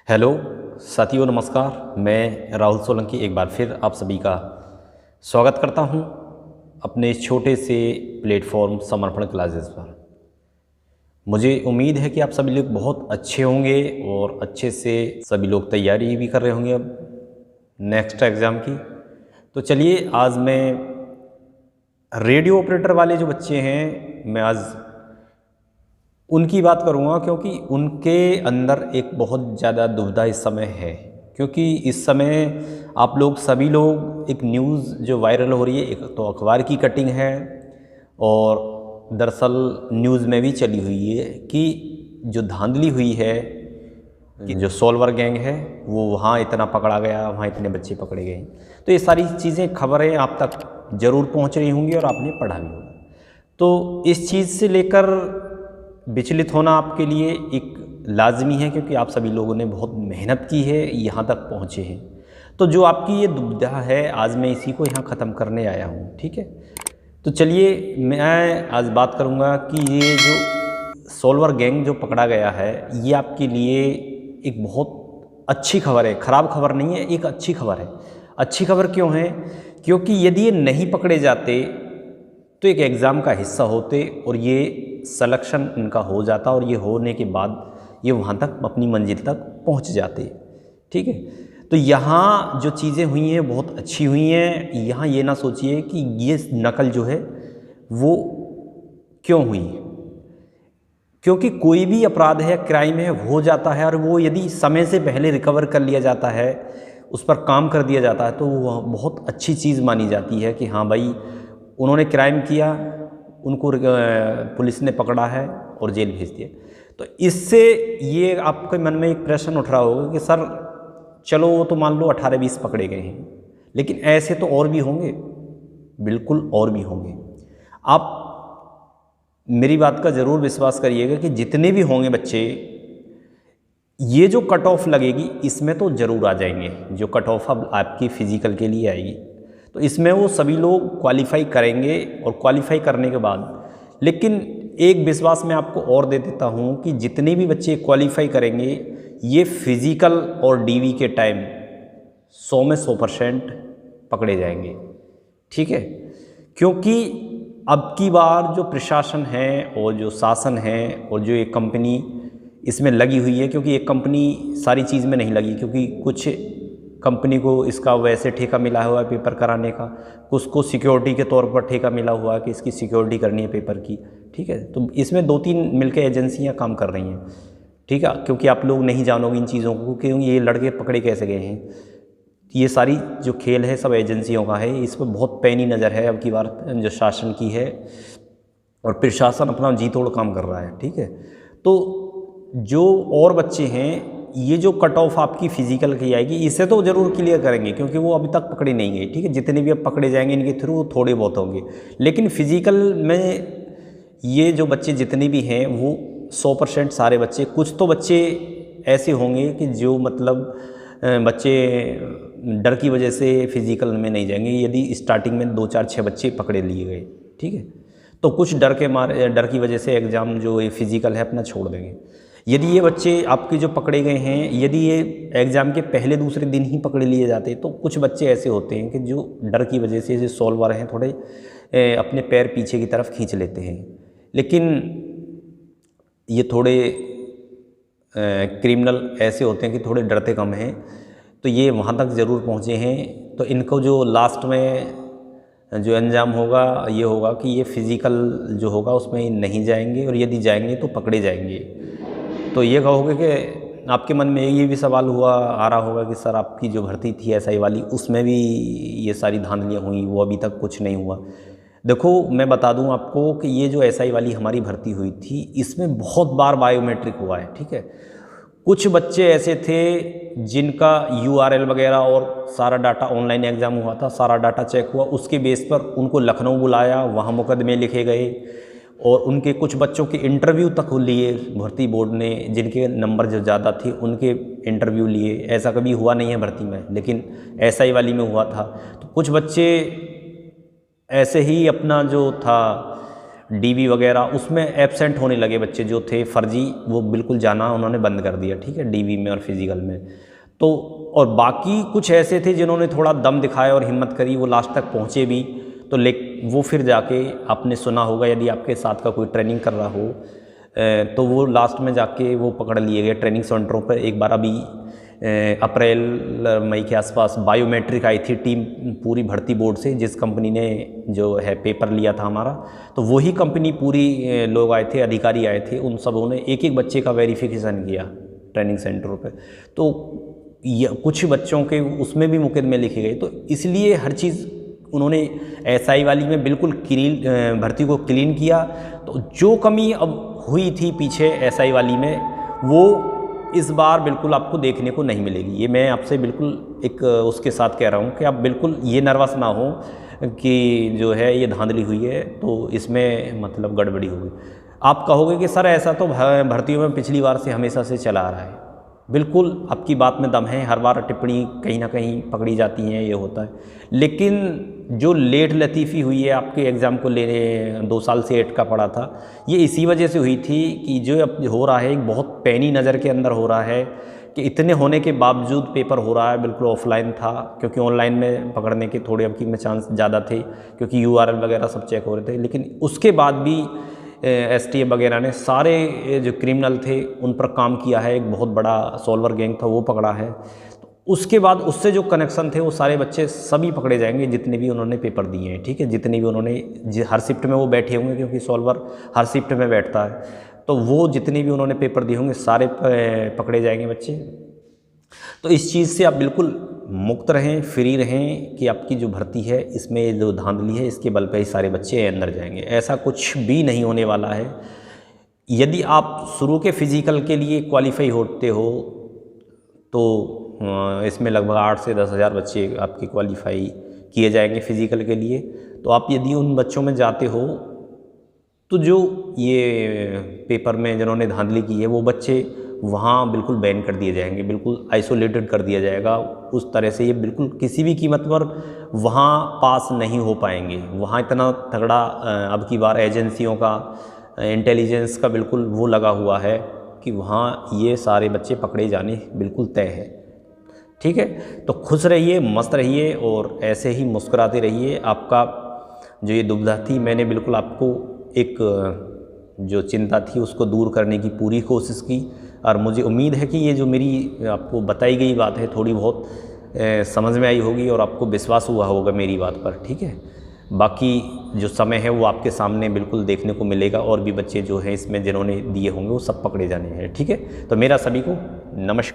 Hello साथियों, नमस्कार। मैं राहुल सोलंकी एक बार फिर आप सभी का स्वागत करता हूं अपने इस छोटे से प्लेटफॉर्म समर्पण क्लासेस पर। मुझे उम्मीद है कि आप सभी लोग बहुत अच्छे होंगे और अच्छे से सभी लोग तैयारी भी कर रहे होंगे अब नेक्स्ट एग्ज़ाम की। तो चलिए, आज मैं रेडियो ऑपरेटर वाले जो बच्चे हैं, मैं आज उनकी बात करूँगा, क्योंकि उनके अंदर एक बहुत ज़्यादा दुविधा इस समय है। क्योंकि इस समय आप लोग सभी लोग एक न्यूज़ जो वायरल हो रही है, एक तो अखबार की कटिंग है और दरअसल न्यूज़ में भी चली हुई है कि जो धांधली हुई है कि जो सोलवर गैंग है वो वहाँ इतना पकड़ा गया, वहाँ इतने बच्चे पकड़े गए। तो ये सारी चीज़ें, खबरें आप तक ज़रूर पहुँच रही होंगी और आपने पढ़ा भी होगा। तो इस चीज़ से लेकर विचलित होना आपके लिए एक लाजमी है, क्योंकि आप सभी लोगों ने बहुत मेहनत की है, यहाँ तक पहुँचे हैं। तो जो आपकी ये दुविधा है, आज मैं इसी को यहाँ ख़त्म करने आया हूँ। ठीक है, तो चलिए, मैं आज बात करूँगा कि ये जो सोलवर गैंग जो पकड़ा गया है, ये आपके लिए एक बहुत अच्छी खबर है। ख़राब खबर नहीं है, एक अच्छी खबर है। अच्छी खबर क्यों है? क्योंकि यदि ये नहीं पकड़े जाते तो एक एग्ज़ाम का हिस्सा होते और ये सिलेक्शन इनका हो जाता, और ये होने के बाद ये वहाँ तक अपनी मंजिल तक पहुँच जाते। ठीक है, तो यहाँ जो चीज़ें हुई हैं बहुत अच्छी हुई हैं। यहाँ ये ना सोचिए कि ये नकल जो है वो क्यों हुई, क्योंकि कोई भी अपराध है, क्राइम है, हो जाता है, और वो यदि समय से पहले रिकवर कर लिया जाता है, उस पर काम कर दिया जाता है, तो वो बहुत अच्छी चीज़ मानी जाती है कि हाँ भाई, उन्होंने क्राइम किया, उनको पुलिस ने पकड़ा है और जेल भेज दिया। तो इससे ये आपके मन में एक प्रश्न उठ रहा होगा कि सर चलो, वो तो मान लो 18-20 पकड़े गए हैं, लेकिन ऐसे तो और भी होंगे। बिल्कुल और भी होंगे। आप मेरी बात का ज़रूर विश्वास करिएगा कि जितने भी होंगे बच्चे, ये जो कट ऑफ लगेगी इसमें तो ज़रूर आ जाएंगे। जो कट ऑफ अब आपकी फ़िज़िकल के लिए आएगी, तो इसमें वो सभी लोग क्वालिफाई करेंगे, और क्वालिफाई करने के बाद, लेकिन एक विश्वास मैं आपको और दे देता हूँ कि जितने भी बच्चे क्वालिफाई करेंगे, ये फिज़िकल और डीवी के टाइम 100 में 100% पकड़े जाएंगे। ठीक है, क्योंकि अब की बार जो प्रशासन है और जो शासन है और जो एक कंपनी इसमें लगी हुई है, क्योंकि एक कंपनी सारी चीज़ में नहीं लगी, क्योंकि कुछ कंपनी को इसका वैसे ठेका मिला हुआ है पेपर कराने का, कुछ को सिक्योरिटी के तौर पर ठेका मिला हुआ है कि इसकी सिक्योरिटी करनी है पेपर की। ठीक है, तो इसमें 2-3 मिलकर एजेंसियां काम कर रही हैं। ठीक है, क्योंकि आप लोग नहीं जानोगे इन चीज़ों को, क्योंकि ये लड़के पकड़े कैसे गए हैं। ये सारी जो खेल है सब एजेंसियों का है। इस पर बहुत पैनी नज़र है अब की बार जो शासन की है, और प्रशासन अपना जी तोड़ काम कर रहा है। ठीक है, तो जो और बच्चे हैं, ये जो कट ऑफ आपकी फ़िज़िकल की आएगी, इसे तो ज़रूर क्लियर करेंगे, क्योंकि वो अभी तक पकड़े नहीं गए। ठीक है, जितने भी अब पकड़े जाएंगे इनके थ्रू थोड़े बहुत होंगे, लेकिन फ़िज़िकल में ये जो बच्चे जितने भी हैं वो 100% सारे बच्चे। कुछ तो बच्चे ऐसे होंगे कि जो मतलब बच्चे डर की वजह से फ़िज़िकल में नहीं जाएंगे, यदि स्टार्टिंग में 2-4-6 बच्चे पकड़े लिए गए। ठीक है, तो कुछ डर की वजह से एग्ज़ाम जो ये फ़िज़िकल है अपना छोड़ देंगे। यदि ये बच्चे आपके जो पकड़े गए हैं, यदि ये एग्ज़ाम के पहले दूसरे दिन ही पकड़े लिए जाते, तो कुछ बच्चे ऐसे होते हैं कि जो डर की वजह से सॉल्वर हैं, थोड़े अपने पैर पीछे की तरफ खींच लेते हैं। लेकिन ये थोड़े क्रिमिनल ऐसे होते हैं कि थोड़े डरते कम हैं, तो ये वहाँ तक ज़रूर पहुँचे हैं। तो इनको जो लास्ट में जो अंजाम होगा ये होगा कि ये फ़िज़िकल जो होगा उसमें नहीं जाएंगे, और यदि जाएंगे तो पकड़े जाएंगे। तो ये कहोगे कि आपके मन में ये भी सवाल आ रहा होगा कि सर आपकी जो भर्ती थी एसआई वाली, उसमें भी ये सारी धांधलियाँ हुई, वो अभी तक कुछ नहीं हुआ। देखो, मैं बता दूं आपको कि ये जो एसआई वाली हमारी भर्ती हुई थी, इसमें बहुत बार बायोमेट्रिक हुआ है। ठीक है, कुछ बच्चे ऐसे थे जिनका यूआरएल वगैरह और सारा डाटा, ऑनलाइन एग्ज़ाम हुआ था, सारा डाटा चेक हुआ, उसके बेस पर उनको लखनऊ बुलाया, वहाँ मुकदमे लिखे गए, और उनके कुछ बच्चों के इंटरव्यू तक लिए भर्ती बोर्ड ने, जिनके नंबर जो ज़्यादा थे उनके इंटरव्यू लिए। ऐसा कभी हुआ नहीं है भर्ती में, लेकिन एसआई वाली में हुआ था। तो कुछ बच्चे ऐसे ही अपना जो था डीवी वगैरह उसमें एब्सेंट होने लगे बच्चे जो थे फर्जी, वो बिल्कुल जाना उन्होंने बंद कर दिया, ठीक है, डीवी में और फिजिकल में। तो और बाकी कुछ ऐसे थे जिन्होंने थोड़ा दम दिखाया और हिम्मत करी, वो लास्ट तक पहुँचे भी। तो वो फिर जाके आपने सुना होगा, यदि आपके साथ का कोई ट्रेनिंग कर रहा हो तो वो लास्ट में जाके वो पकड़ लिए गए ट्रेनिंग सेंटरों पर। एक बार अभी अप्रैल मई के आसपास बायोमेट्रिक आई थी टीम पूरी भर्ती बोर्ड से, जिस कंपनी ने जो है पेपर लिया था हमारा, तो वही कंपनी पूरी लोग आए थे, अधिकारी आए थे, उन सबों ने एक एक बच्चे का वेरिफिकेशन किया ट्रेनिंग सेंटरों पे। तो कुछ बच्चों के उसमें भी मुकदमे लिखे गए। तो इसलिए हर चीज़ उन्होंने एसआई वाली में बिल्कुल क्लीन भर्ती को क्लीन किया। तो जो कमी अब हुई थी पीछे एसआई वाली में, वो इस बार बिल्कुल आपको देखने को नहीं मिलेगी। ये मैं आपसे बिल्कुल एक उसके साथ कह रहा हूँ कि आप बिल्कुल ये नर्वस ना हो कि जो है ये धांधली हुई है तो इसमें मतलब गड़बड़ी होगी। आप कहोगे कि सर ऐसा तो भर्तियों में पिछली बार से हमेशा से चला आ रहा है। बिल्कुल आपकी बात में दम है, हर बार टिप्पणी कहीं ना कहीं पकड़ी जाती हैं, ये होता है। लेकिन जो लेट लतीफ़ी हुई है आपके एग्ज़ाम को लेने 2 साल से 8 का पड़ा था, ये इसी वजह से हुई थी कि जो अब हो रहा है एक बहुत पैनी नज़र के अंदर हो रहा है कि इतने होने के बावजूद पेपर हो रहा है। बिल्कुल ऑफलाइन था, क्योंकि ऑनलाइन में पकड़ने के थोड़े अब की में चांस ज़्यादा थे, क्योंकि URL वगैरह सब चेक हो रहे थे। लेकिन उसके बाद भी STF वगैरह ने सारे जो क्रिमिनल थे उन पर काम किया है। एक बहुत बड़ा सॉल्वर गैंग था, वो पकड़ा है। तो उसके बाद उससे जो कनेक्शन थे वो सारे बच्चे सभी पकड़े जाएंगे जितने भी उन्होंने पेपर दिए हैं, ठीक है, जितने भी उन्होंने हर शिफ्ट में वो बैठे होंगे, क्योंकि सॉल्वर हर शिफ्ट में बैठता है। तो वो जितने भी उन्होंने पेपर दिए होंगे सारे पकड़े जाएंगे बच्चे। तो इस चीज़ से आप बिल्कुल मुक्त रहें, फ्री रहें कि आपकी जो भर्ती है इसमें जो धांधली है इसके बल पे ही सारे बच्चे अंदर जाएंगे। ऐसा कुछ भी नहीं होने वाला है। यदि आप शुरू के फिज़िकल के लिए क्वालिफाई होते हो तो इसमें लगभग 8 से 10 हज़ार बच्चे आपके क्वालिफाई किए जाएंगे फिज़िकल के लिए। तो आप यदि उन बच्चों में जाते हो तो जो ये पेपर में जिन्होंने धांधली की है वो बच्चे वहाँ बिल्कुल बैन कर दिए जाएंगे, बिल्कुल आइसोलेटेड कर दिया जाएगा। उस तरह से ये बिल्कुल किसी भी कीमत पर वहाँ पास नहीं हो पाएंगे। वहाँ इतना तगड़ा अब की बार एजेंसियों का इंटेलिजेंस का बिल्कुल वो लगा हुआ है कि वहाँ ये सारे बच्चे पकड़े जाने बिल्कुल तय है, ठीक है। तो खुश रहिए, मस्त रहिए और ऐसे ही मुस्कुराते रहिए। आपका जो ये दुविधा थी, मैंने बिल्कुल आपको एक जो चिंता थी उसको दूर करने की पूरी कोशिश की, और मुझे उम्मीद है कि ये जो मेरी आपको बताई गई बात है थोड़ी बहुत समझ में आई होगी और आपको विश्वास हुआ होगा मेरी बात पर, ठीक है। बाकी जो समय है वो आपके सामने बिल्कुल देखने को मिलेगा, और भी बच्चे जो हैं इसमें जिन्होंने दिए होंगे वो सब पकड़े जाने हैं, ठीक है। तो मेरा सभी को नमस्कार।